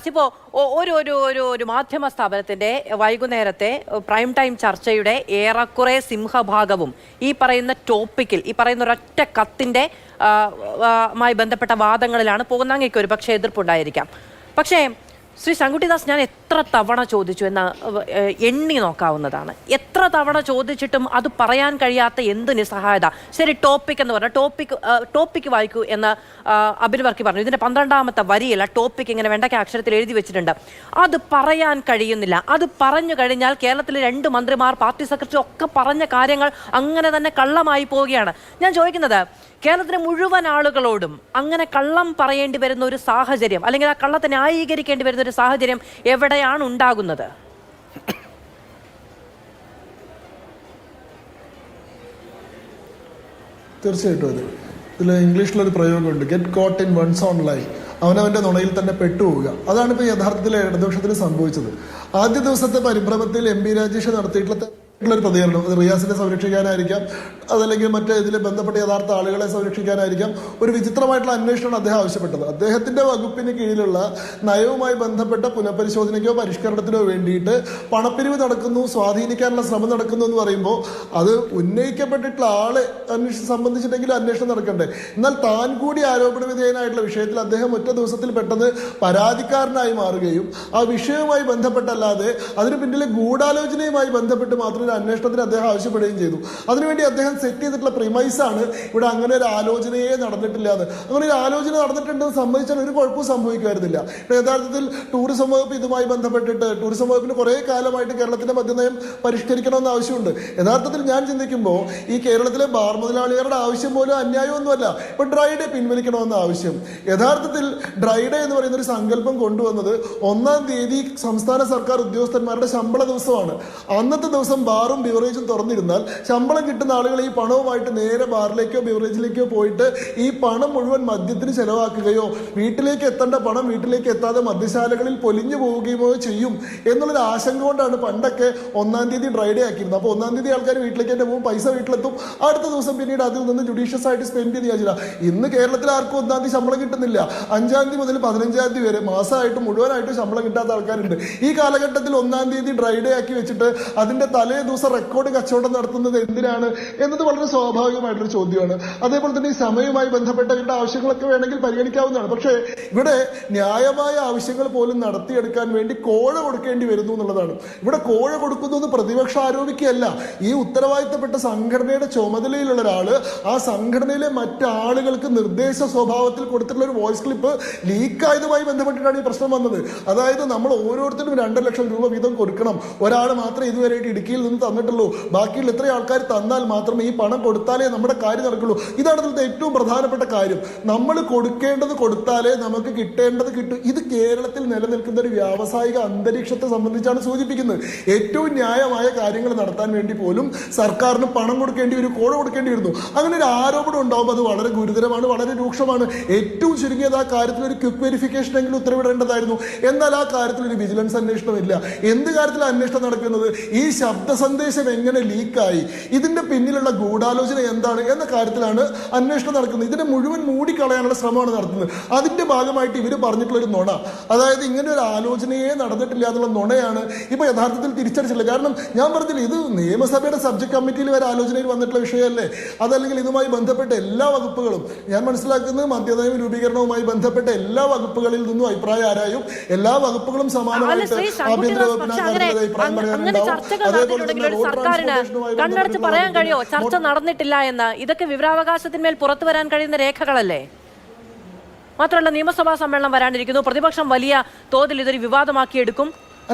ഇപ്പോ ഒരു മാധ്യമ സ്ഥാപനത്തിന്റെ വൈകുന്നേരത്തെ പ്രൈം ടൈം ചർച്ചയുടെ ഏറെക്കുറെ സിംഹഭാഗവും ഈ പറയുന്ന ടോപ്പിക്കിൽ ഈ പറയുന്ന ഒരൊറ്റ കത്തിന്റെ മായി ബന്ധപ്പെട്ട വാദങ്ങളിലാണ് പോകുന്നെങ്കിൽ ഒരു പക്ഷേ എതിർപ്പുണ്ടായിരിക്കാം. പക്ഷേ ശ്രീ ശങ്കുട്ടിദാസ്, ഞാൻ എത്ര തവണ ചോദിച്ചു എന്ന് എണ്ണി നോക്കാവുന്നതാണ്. എത്ര തവണ ചോദിച്ചിട്ടും അത് പറയാൻ കഴിയാത്ത എന്ത് നിസ്സഹായത. ശരി, ടോപ്പിക് എന്ന് പറഞ്ഞാൽ ടോപ്പിക്ക് വായിക്കൂ എന്ന് അബിൻ വർക്കി പറഞ്ഞു. ഇതിന്റെ 12ാമത്തെ വരിയില്ല ടോപ്പിക് ഇങ്ങനെ വെണ്ടയ്ക്ക അക്ഷരത്തിൽ എഴുതി വെച്ചിട്ടുണ്ട്. അത് പറയാൻ കഴിയുന്നില്ല. അത് പറഞ്ഞു കഴിഞ്ഞാൽ കേരളത്തിലെ 2 മന്ത്രിമാർ, പാർട്ടി സെക്രട്ടറി ഒക്കെ പറഞ്ഞ കാര്യങ്ങൾ അങ്ങനെ തന്നെ കള്ളമായി പോവുകയാണ്. ഞാൻ ചോദിക്കുന്നത്, കേരളത്തിലെ മുഴുവൻ ആളുകളോടും അങ്ങനെ കള്ളം പറയേണ്ടി വരുന്ന ഒരു സാഹചര്യം, അല്ലെങ്കിൽ ആ കള്ളത്തെ ന്യായീകരിക്കേണ്ടി വരുന്ന ഒരു സാഹചര്യം എവിടെയാണ് ഉണ്ടാകുന്നത്? തീർച്ചയായിട്ടും അത് ഇതിൽ ഇംഗ്ലീഷിലൊരു പ്രയോഗമുണ്ട്, get caught in one's own line. അവനവൻ്റെ നുണയിൽ തന്നെ പെട്ടുപോവുക. അതാണ് ഇപ്പോൾ യഥാർത്ഥത്തിൽ ഇടതുപക്ഷത്തിൽ സംഭവിച്ചത്. ആദ്യ ദിവസത്തെ പരിഭ്രമത്തിൽ MP രാജേഷ് നടത്തിയിട്ടുള്ള ഒരു പ്രതികരണം, അത് റിയാസിനെ സംരക്ഷിക്കാനായിരിക്കാം, അതല്ലെങ്കിൽ മറ്റേ ഇതിൽ ബന്ധപ്പെട്ട യഥാർത്ഥ ആളുകളെ സംരക്ഷിക്കാനായിരിക്കാം, ഒരു വിചിത്രമായിട്ടുള്ള അന്വേഷണമാണ് അദ്ദേഹം ആവശ്യപ്പെട്ടത്. അദ്ദേഹത്തിന്റെ വകുപ്പിന് കീഴിലുള്ള നയവുമായി ബന്ധപ്പെട്ട പുനഃപരിശോധനയ്ക്കോ പരിഷ്കരണത്തിനോ വേണ്ടിയിട്ട് പണപ്പിരിവ് നടക്കുന്നു, സ്വാധീനിക്കാനുള്ള ശ്രമം നടക്കുന്നു എന്ന് പറയുമ്പോൾ അത് ഉന്നയിക്കപ്പെട്ടിട്ടുള്ള ആളെ സംബന്ധിച്ചിട്ടെങ്കിലും അന്വേഷണം നടക്കണ്ടേ. എന്നാൽ താൻ കൂടി ആരോപണ വിധേയനായിട്ടുള്ള വിഷയത്തിൽ അദ്ദേഹം ഒറ്റ ദിവസത്തിൽ പെട്ടെന്ന് പരാതിക്കാരനായി മാറുകയും ആ വിഷയവുമായി ബന്ധപ്പെട്ടല്ലാതെ അതിന് പിന്നിലെ ഗൂഢാലോചനയുമായി ബന്ധപ്പെട്ട് മാത്രം അന്വേഷണത്തിന് അദ്ദേഹം ആവശ്യപ്പെടുകയും ചെയ്തു. അതിനുവേണ്ടി അദ്ദേഹം സെറ്റ് ചെയ്തിട്ടുള്ള പ്രിമൈസാണ് ഇവിടെ അങ്ങനെ ഒരു ആലോചനയെ നടന്നിട്ടില്ല എന്ന്. അങ്ങനെ ഒരു ആലോചന നടന്നിട്ടുണ്ടെന്ന് സമ്മതിച്ചാൽ ഒരു കുഴപ്പവും സംഭവിക്കുമായിരുന്നില്ല. യഥാർത്ഥത്തിൽ ടൂറിസം വകുപ്പ് ഇതുമായി ബന്ധപ്പെട്ടിട്ട് ടൂറിസം വകുപ്പിന് കുറേ കാലമായിട്ട് കേരളത്തിന്റെ മദ്യനയം പരിഷ്കരിക്കണമെന്ന് ആവശ്യമുണ്ട്. യഥാർത്ഥത്തിൽ ഞാൻ ചിന്തിക്കുമ്പോൾ ഈ കേരളത്തിലെ ബാർ മുതലാളികളുടെ ആവശ്യം പോലും അന്യായമൊന്നുമല്ല. ഇപ്പൊ ഡ്രൈ ഡേ പിൻവലിക്കണമെന്ന ആവശ്യം. യഥാർത്ഥത്തിൽ ഡ്രൈ ഡേ എന്ന് പറയുന്ന ഒരു സങ്കല്പം കൊണ്ടുവന്നത് 1-ാം തീയതി സംസ്ഥാന സർക്കാർ ഉദ്യോഗസ്ഥന്മാരുടെ ശമ്പള ദിവസമാണ്. അന്നത്തെ ദിവസം ബാറും ബിവറേജും തുറന്നിരുന്നാൽ ശമ്പളം കിട്ടുന്ന ആളുകൾ ഈ പണവുമായിട്ട് നേരെ ബാറിലേക്കോ ബിവറേജിലേക്കോ പോയിട്ട് ഈ പണം മുഴുവൻ മദ്യത്തിന് ചെലവാക്കുകയോ വീട്ടിലേക്ക് എത്തേണ്ട പണം വീട്ടിലേക്ക് എത്താതെ മദ്യശാലകളിൽ പൊലിഞ്ഞു പോവുകയോ ചെയ്യും എന്നുള്ളൊരു ആശങ്ക കൊണ്ടാണ് പണ്ടൊക്കെ 1-ാം തീയതി ഡ്രൈ ഡേ ആക്കിയിരുന്നത്. അപ്പോൾ 1-ാം തീയതി ആൾക്കാർ വീട്ടിലേക്ക് തന്നെ പോകും, പൈസ വീട്ടിലെത്തും, അടുത്ത ദിവസം പിന്നീട് അതിൽ നിന്ന് ജുഡീഷ്യസ് ആയിട്ട് സ്പെൻഡ് ചെയ്ത് ചെയ്യാൻ. ഇന്ന് കേരളത്തിൽ ആർക്കും 1-ാം തീയതി ശമ്പളം കിട്ടുന്നില്ല. 5-ാം തീയതി മുതൽ 15-ാം തീയതി വരെ മാസമായിട്ട് മുഴുവനായിട്ട് ശമ്പളം കിട്ടാത്ത ആൾക്കാരുണ്ട്. ഈ കാലഘട്ടത്തിൽ 1-ാം തീയതി ഡ്രൈ ഡേ ആക്കി വെച്ചിട്ട് അതിന്റെ തലേ ദിവസം റെക്കോർഡ് കച്ചവടം നടത്തുന്നത് എന്തിനാണ് എന്നത് വളരെ സ്വാഭാവികമായിട്ടൊരു ചോദ്യമാണ്. അതേപോലെ തന്നെ ഈ സമയവുമായി ബന്ധപ്പെട്ട ഇവരുടെ ആവശ്യങ്ങളൊക്കെ വേണമെങ്കിൽ പരിഗണിക്കാവുന്നതാണ്. പക്ഷേ ഇവിടെ ന്യായമായ ആവശ്യങ്ങൾ പോലും നടത്തിയെടുക്കാൻ വേണ്ടി കോഴ കൊടുക്കേണ്ടി വരുന്നു എന്നുള്ളതാണ്. ഇവിടെ കോഴ കൊടുക്കുന്നു എന്ന് പ്രതിപക്ഷം ആരോപിക്കുകയല്ല. ഈ ഉത്തരവാദിത്തപ്പെട്ട സംഘടനയുടെ ചുമതലയിലുള്ള ഒരാള് ആ സംഘടനയിലെ മറ്റാളുകൾക്ക് നിർദ്ദേശ സ്വഭാവത്തിൽ കൊടുത്തിട്ടുള്ള ഒരു വോയിസ് ക്ലിപ്പ് ലീക്കായതുമായി ബന്ധപ്പെട്ടിട്ടാണ് ഈ പ്രശ്നം വന്നത്. അതായത് നമ്മൾ ഓരോരുത്തരും 2 ലക്ഷം രൂപ വീതം കൊടുക്കണം, ഒരാൾ മാത്രമേ ഇതുവരെയായിട്ട് ഇടുക്കിയിൽ നിന്ന് തന്നിട്ടുള്ളൂ, ബാക്കിയുള്ള എത്ര ആൾക്കാർ തന്നാൽ മാത്രമേ ഈ പണം കൊടുത്താലേ നമ്മുടെ കാര്യം നടക്കുള്ളൂ. ഇതാണ് ഇതിലത്തെ ഏറ്റവും പ്രധാനപ്പെട്ട കാര്യം. നമ്മൾ കൊടുക്കേണ്ടത് കൊടുത്താലേ നമുക്ക് കിട്ടേണ്ടത് കിട്ടും. ഇത് കേരളത്തിൽ നിലനിൽക്കുന്ന ഒരു വ്യാവസായിക അന്തരീക്ഷത്തെ സംബന്ധിച്ചാണ് സൂചിപ്പിക്കുന്നത്. ഏറ്റവും ന്യായമായ കാര്യങ്ങൾ നടത്താൻ വേണ്ടി പോലും സർക്കാരിന് പണം കൊടുക്കേണ്ടി വരും, കോഴ കൊടുക്കേണ്ടി വരുന്നു. അങ്ങനെ ഒരു ആരോപണം ഉണ്ടാവുമ്പോൾ അത് വളരെ ഗുരുതരമാണ്, വളരെ രൂക്ഷമാണ്. ഏറ്റവും ചുരുങ്ങിയത് ആ കാര്യത്തിൽ ഒരു ക്വിക്ക് വെരിഫിക്കേഷൻ എങ്കിലും ഉത്തരവിടേണ്ടതായിരുന്നു. എന്നാൽ ആ കാര്യത്തിൽ ഒരു വിജിലൻസ് അന്വേഷണമില്ല. എന്ത് കാര്യത്തിലാണ് അന്വേഷണം നടക്കുന്നത്? ഈ ശബ്ദ സന്ദേശം എങ്ങനെ ലീക്കായി, ഇതിന്റെ പിന്നിലുള്ള ഗൂഢാലോചന എന്താണ് എന്ന കാര്യത്തിലാണ് അന്വേഷണം നടക്കുന്നത്. ഇതിനെ മുഴുവൻ മൂടിക്കളയാനുള്ള ശ്രമമാണ് നടത്തുന്നത്. അതിന്റെ ഭാഗമായിട്ട് ഇവർ പറഞ്ഞിട്ടുള്ള ഒരു നുണ, അതായത് ഇങ്ങനെ ഒരു ആലോചനയെ നടന്നിട്ടില്ല എന്നുള്ള നുണയാണ് ഇപ്പൊ യഥാർത്ഥത്തിൽ തിരിച്ചടിച്ചില്ല. കാരണം ഞാൻ പറഞ്ഞില്ല, ഇത് നിയമസഭയുടെ സബ്ജക്ട് കമ്മിറ്റിയിൽ വരെ ആലോചനയിൽ വന്നിട്ടുള്ള വിഷയമല്ലേ. അതല്ലെങ്കിൽ ഇതുമായി ബന്ധപ്പെട്ട എല്ലാ വകുപ്പുകളും, ഞാൻ മനസ്സിലാക്കുന്നത് മദ്യനയ രൂപീകരണവുമായി ബന്ധപ്പെട്ട എല്ലാ വകുപ്പുകളിൽ നിന്നും അഭിപ്രായം ആരായും എല്ലാ വകുപ്പുകളും സമാനമായിട്ട് ആഭ്യന്തര വകുപ്പിന് അഭിപ്രായം പറയാനുണ്ടാവും. സർക്കാരിന് കണ്ണടച്ച് പറയാൻ കഴിയോ ചർച്ച നടന്നിട്ടില്ല എന്ന്? ഇതൊക്കെ വിവരാവകാശത്തിന്മേൽ പുറത്തു വരാൻ കഴിയുന്ന രേഖകളല്ലേ? മാത്രമല്ല, നിയമസഭാ സമ്മേളനം വരാനിരിക്കുന്നു. പ്രതിപക്ഷം വലിയ തോതിൽ ഇതൊരു വിവാദമാക്കിയെടുക്കും.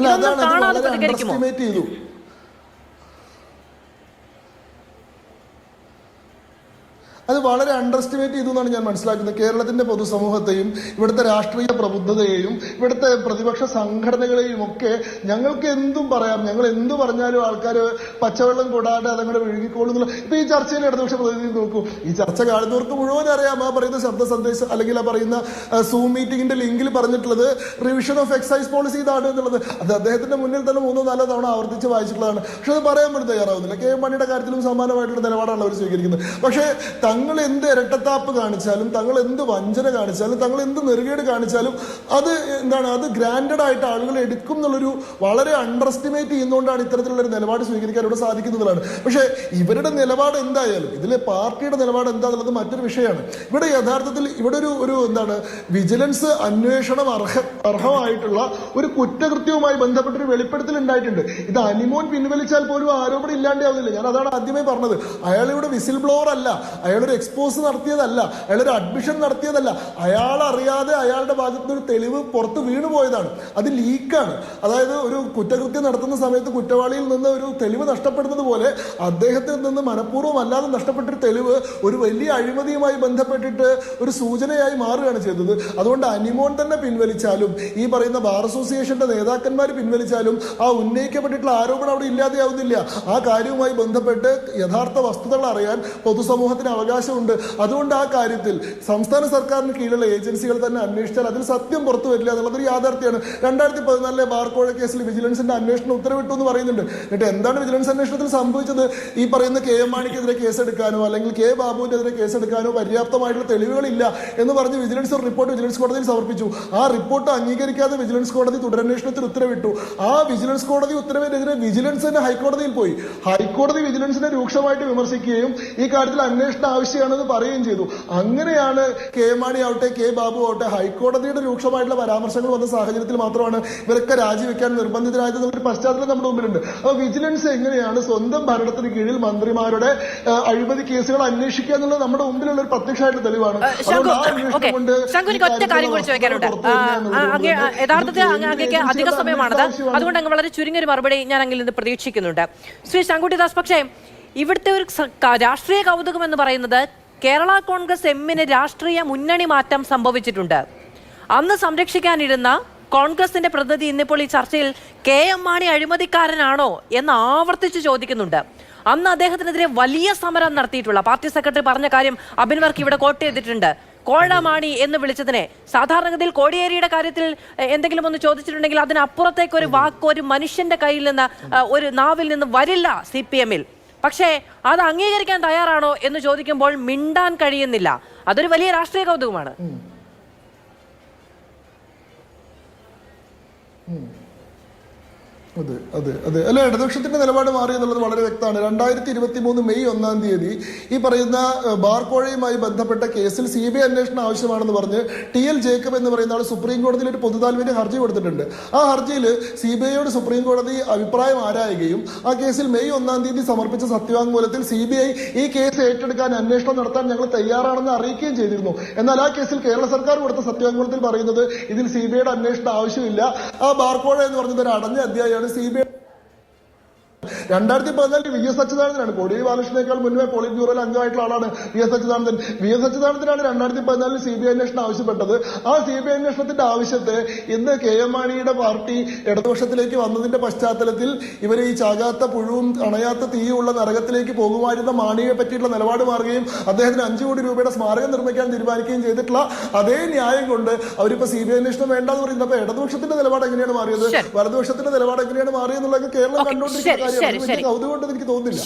കാണാതെ പ്രതികരിക്കുമോ? അത് വളരെ അണ്ടർ എസ്റ്റിമേറ്റ് ചെയ്തു എന്നാണ് ഞാൻ മനസ്സിലാക്കുന്നത്. കേരളത്തിന്റെ പൊതുസമൂഹത്തെയും ഇവിടുത്തെ രാഷ്ട്രീയ പ്രബുദ്ധതയെയും ഇവിടുത്തെ പ്രതിപക്ഷ സംഘടനകളെയും ഒക്കെ ഞങ്ങൾക്ക് എന്തും പറയാം, ഞങ്ങൾ എന്തു പറഞ്ഞാലും ആൾക്കാർ പച്ചവെള്ളം കൂടാതെ അതങ്ങനെ വിഴുകിക്കോളും. ഇപ്പൊ ഈ ചർച്ചയിൽ ഇടതുപക്ഷ പ്രതിനിധി നോക്കൂ, ഈ ചർച്ച കാണുന്നവർക്ക് മുഴുവൻ അറിയാം. ആ പറയുന്ന ശബ്ദ സന്ദേശം അല്ലെങ്കിൽ ആ പറയുന്ന സൂം മീറ്റിംഗിന്റെ ലിങ്കിൽ പറഞ്ഞിട്ടുള്ളത് റിവിഷൻ ഓഫ് എക്സൈസ് പോളിസി ഇതാണ് എന്നുള്ളത്. അത് അദ്ദേഹത്തിന്റെ മുന്നിൽ തന്നെ 3-4 തവണ ആവർത്തിച്ച് വായിച്ചിട്ടുള്ളതാണ്. പക്ഷെ അത് പറയാൻ വേണ്ടി തയ്യാറാവുന്നില്ല. KM മാണിയുടെ കാര്യത്തിലും സമാനമായിട്ടുള്ള നിലപാടാണ് അവർ സ്വീകരിക്കുന്നത്. പക്ഷേ തങ്ങൾ എന്ത് ഇരട്ടത്താപ്പ് കാണിച്ചാലും, തങ്ങൾ എന്ത് വഞ്ചന കാണിച്ചാലും, തങ്ങൾ എന്ത് നെറുകേട് കാണിച്ചാലും അത് എന്താണ്, അത് ഗ്രാൻഡഡ് ആയിട്ട് ആളുകൾ എടുക്കും എന്നുള്ളൊരു വളരെ അണ്ടർ എസ്റ്റിമേറ്റ് ചെയ്യുന്നതുകൊണ്ടാണ് ഇത്തരത്തിലുള്ള ഒരു നിലപാട് സ്വീകരിക്കാൻ ഇവിടെ സാധിക്കുന്നതാണ്. പക്ഷേ ഇവരുടെ നിലപാട് എന്തായാലും, ഇതിലെ പാർട്ടിയുടെ നിലപാട് എന്താണെന്നുള്ളത് മറ്റൊരു വിഷയമാണ്. ഇവിടെ യഥാർത്ഥത്തിൽ ഇവിടെ ഒരു എന്താണ്, വിജിലൻസ് അന്വേഷണം അർഹമായിട്ടുള്ള ഒരു കുറ്റകൃത്യവുമായി ബന്ധപ്പെട്ടൊരു വെളിപ്പെടുത്തൽ ഉണ്ടായിട്ടുണ്ട്. ഇത് അനിമോൻ പിൻവലിച്ചാൽ പോലും ആരോപണം ഇല്ലാണ്ടാവുന്നില്ല. ഞാൻ അതാണ് ആദ്യമേ പറഞ്ഞത്. അയാൾ ഇവിടെ വിസിൽ ബ്ലോവർ അല്ല, അയാളൊരു എക്സ്പോസ് നടത്തിയതല്ല, അയാളൊരു അഡ്മിഷൻ നടത്തിയതല്ല. അയാൾ അറിയാതെ അയാളുടെ ഭാഗത്ത് ഒരു തെളിവ് പുറത്ത് വീണു പോയതാണ്. അത് ലീക്കാണ്. അതായത് ഒരു കുറ്റകൃത്യം നടത്തുന്ന സമയത്ത് കുറ്റവാളിയിൽ നിന്ന് ഒരു തെളിവ് നഷ്ടപ്പെടുന്നത് പോലെ അദ്ദേഹത്തിൽ നിന്ന് മനഃപൂർവ്വം അല്ലാതെ നഷ്ടപ്പെട്ടൊരു തെളിവ് ഒരു വലിയ അഴിമതിയുമായി ബന്ധപ്പെട്ടിട്ട് ഒരു സൂചനയായി മാറുകയാണ് ചെയ്തത്. അതുകൊണ്ട് അനിമോൻ തന്നെ പിൻവലിച്ചാലും, ഈ പറയുന്ന ബാർ അസോസിയേഷന്റെ നേതാക്കന്മാർ പിൻവലിച്ചാലും ആ ഉന്നയിക്കപ്പെട്ടിട്ടുള്ള ആരോപണം അവിടെ ഇല്ലാതെയാവുന്നില്ല. ആ കാര്യവുമായി ബന്ധപ്പെട്ട് യഥാർത്ഥ വസ്തുതകൾ അറിയാൻ പൊതുസമൂഹത്തിന് അവകാശമുണ്ട്. അതുകൊണ്ട് ആ കാര്യത്തിൽ സംസ്ഥാന സർക്കാരിന് കീഴിലുള്ള ഏജൻസികൾ തന്നെ അന്വേഷിച്ചാൽ അതിൽ സത്യം പുറത്തു വരില്ല എന്നുള്ളതൊരു യാഥാർത്ഥ്യമാണ്. 2014 ബാർക്കോഴ കേസിൽ വിജിലൻസിന്റെ അന്വേഷണം ഉത്തരവിട്ടു എന്ന് പറയുന്നുണ്ട്. എന്നിട്ട് എന്താണ് വിജിലൻസ് അന്വേഷണത്തിൽ സംഭവിച്ചത്? ഈ പറയുന്ന കെ എം മാണിക്കെതിരെ കേസെടുക്കാനോ അല്ലെങ്കിൽ കെ ബാബുവിനെതിരെ കേസെടുക്കാനോ പര്യാപ്തമായിട്ടുള്ള തെളിവുകളില്ല എന്ന് പറഞ്ഞ് വിജിലൻസ് ഒരു റിപ്പോർട്ട് വിജിലൻസ് കോടതിയിൽ സമർപ്പിച്ചു. ആ റിപ്പോർട്ട് അംഗീകരിക്കാതെ വിജിലൻസ് കോടതി തുടരന്വേഷണത്തിന് ഉത്തരവിട്ടു. ആ വിജിലൻസ് കോടതി ഉത്തരവിനെതിരെ വിജിലൻസ് തന്നെ ഹൈക്കോടതിയിൽ പോയി. ഹൈക്കോടതി വിജിലൻസിനെ രൂക്ഷമായിട്ട് വിമർശിക്കുകയും ഈ കാര്യത്തിൽ അന്വേഷണം ആവശ്യമാണെന്ന് പറയുകയും ചെയ്തു. അങ്ങനെയാണ് കെ എം മാണി ആവട്ടെ കെ ബാബു ആവട്ടെ ഹൈക്കോടതിയുടെ രൂക്ഷമായിട്ടുള്ള പരാമർശങ്ങൾ വന്ന സാഹചര്യത്തിൽ മാത്രമാണ് ഇവരൊക്കെ രാജിവെക്കാൻ നിർബന്ധിതരായത് എന്നൊരു പശ്ചാത്തലം നമ്മുടെ മുമ്പിലുണ്ട്. അപ്പോൾ വിജിലൻസ് എങ്ങനെയാണ് സ്വന്തം ഭരണത്തിന് കീഴിൽ മന്ത്രിമാരുടെ അഴിമതി കേസുകൾ അന്വേഷിക്കുക എന്നുള്ളത് നമ്മുടെ മുമ്പിലുള്ള ഒരു പ്രത്യക്ഷമായിട്ടുള്ള തെളിവാണ്. യഥാർത്ഥത്തിൽ അങ്ങേക്ക് അധിക സമയമാണത്, അതുകൊണ്ട് അങ്ങ് വളരെ ചുരുങ്ങിയൊരു മറുപടി ഞാൻ അങ്ങിൽ നിന്ന് പ്രതീക്ഷിക്കുന്നുണ്ട്. ശ്രീ ശങ്കുട്ടിദാസ്, പക്ഷേ ഇവിടുത്തെ ഒരു രാഷ്ട്രീയ കൗതുകം എന്ന് പറയുന്നത് കേരള കോൺഗ്രസ് എമ്മിന് രാഷ്ട്രീയ മുന്നണി മാറ്റം സംഭവിച്ചിട്ടുണ്ട്. അന്ന് സംരക്ഷിക്കാനിരുന്ന കോൺഗ്രസിന്റെ പ്രതിനിധി ഇന്നിപ്പോൾ ഈ ചർച്ചയിൽ കെ എം മാണി അഴിമതിക്കാരനാണോ എന്ന് ആവർത്തിച്ച് ചോദിക്കുന്നുണ്ട്. അന്ന് അദ്ദേഹത്തിനെതിരെ വലിയ സമരം നടത്തിയിട്ടുള്ള പാർട്ടി സെക്രട്ടറി പറഞ്ഞ കാര്യം അബിൻവർക്ക് ഇവിടെ കോട്ട് ചെയ്തിട്ടുണ്ട്. കോഴമാണി എന്ന് വിളിച്ചതിനെ സാധാരണഗതിയിൽ കോടിയേരിയുടെ കാര്യത്തിൽ എന്തെങ്കിലും ഒന്ന് ചോദിച്ചിട്ടുണ്ടെങ്കിൽ അതിനപ്പുറത്തേക്ക് ഒരു വാക്ക് ഒരു മനുഷ്യന്റെ കയ്യിൽ നിന്ന് ഒരു നാവിൽ നിന്ന് വരില്ല CPM-ൽ. പക്ഷേ അത് അംഗീകരിക്കാൻ തയ്യാറാണോ എന്ന് ചോദിക്കുമ്പോൾ മിണ്ടാൻ കഴിയുന്നില്ല. അതൊരു വലിയ രാഷ്ട്രീയ കൗതുകമാണ്. അതെ അതെ അതെ അല്ല, ഇടതുപക്ഷത്തിന്റെ നിലപാട് മാറി എന്നുള്ളത് വളരെ വ്യക്തമാണ്. 2023 മെയ് 1 ഈ പറയുന്ന ബാർക്കോഴയുമായി ബന്ധപ്പെട്ട കേസിൽ CBI അന്വേഷണം ആവശ്യമാണെന്ന് പറഞ്ഞ് TL ജേക്കബ് എന്ന് പറയുന്ന ആൾ സുപ്രീം കോടതിയിൽ ഒരു പൊതുതാൽപര്യ ഹർജി കൊടുത്തിട്ടുണ്ട്. ആ ഹർജിയിൽ CBIയോട് സുപ്രീം കോടതി അഭിപ്രായം ആരായുകയും ആ കേസിൽ മെയ് 1 സമർപ്പിച്ച സത്യവാങ്മൂലത്തിൽ CBI ഈ കേസ് ഏറ്റെടുക്കാൻ അന്വേഷണം നടത്താൻ ഞങ്ങൾ തയ്യാറാണെന്ന് അറിയിക്കുകയും ചെയ്തിരുന്നു. എന്നാൽ ആ കേസിൽ കേരള സർക്കാർ കൊടുത്ത സത്യവാങ്മൂലത്തിൽ പറയുന്നത് ഇതിൽ CBIയുടെ അന്വേഷണം ആവശ്യമില്ല, ആ ബാർക്കോഴ എന്ന് പറഞ്ഞത് ഒരു അടഞ്ഞ അധ്യായമാണ്. CBI 2014 VS അച്യുതാനന്ദനാണ്. കോടിയേരി ബാലകൃഷ്ണനേക്കാൾ മുന്നേ പോളിറ്റ് ബ്യൂറോയിൽ അംഗമായിട്ടുള്ള ആളാണ് VS അച്യുതാനന്ദൻ. VS അച്യുതാനന്ദനാണ് 2014 CBI അന്വേഷണം ആവശ്യപ്പെട്ടത്. ആ CBI അന്വേഷണത്തിന്റെ ആവശ്യത്തെ ഇന്ന് കെ എം മാണിയുടെ പാർട്ടി ഇടതുപക്ഷത്തിലേക്ക് വന്നതിന്റെ പശ്ചാത്തലത്തിൽ ഇവർ ഈ ചാകാത്ത പുഴുവും അണയാത്ത തീയുള്ള നരകത്തിലേക്ക് പോകുമായിരുന്ന മാണിയെ പറ്റിയിട്ടുള്ള നിലപാട് മാറുകയും അദ്ദേഹത്തിന് 5 കോടി രൂപയുടെ സ്മാരകം നിർമ്മിക്കാൻ തീരുമാനിക്കുകയും ചെയ്തിട്ടുള്ള അതേ ന്യായം കൊണ്ട് അവരിപ്പോ CBI അന്വേഷണം വേണ്ടെന്ന് പറയുന്നത്. അപ്പൊ ഇടതുപക്ഷത്തിന്റെ നിലപാട് എങ്ങനെയാണ് മാറിയത്, വലതുപക്ഷത്തിന്റെ നിലപാട് എങ്ങനെയാണ് മാറിയെന്നുള്ളത് കേരളം കണ്ടുകൊണ്ടിരിക്കുന്ന കാര്യം. കൗതുകം ഉണ്ടെന്ന് എനിക്ക് തോന്നുന്നില്ല.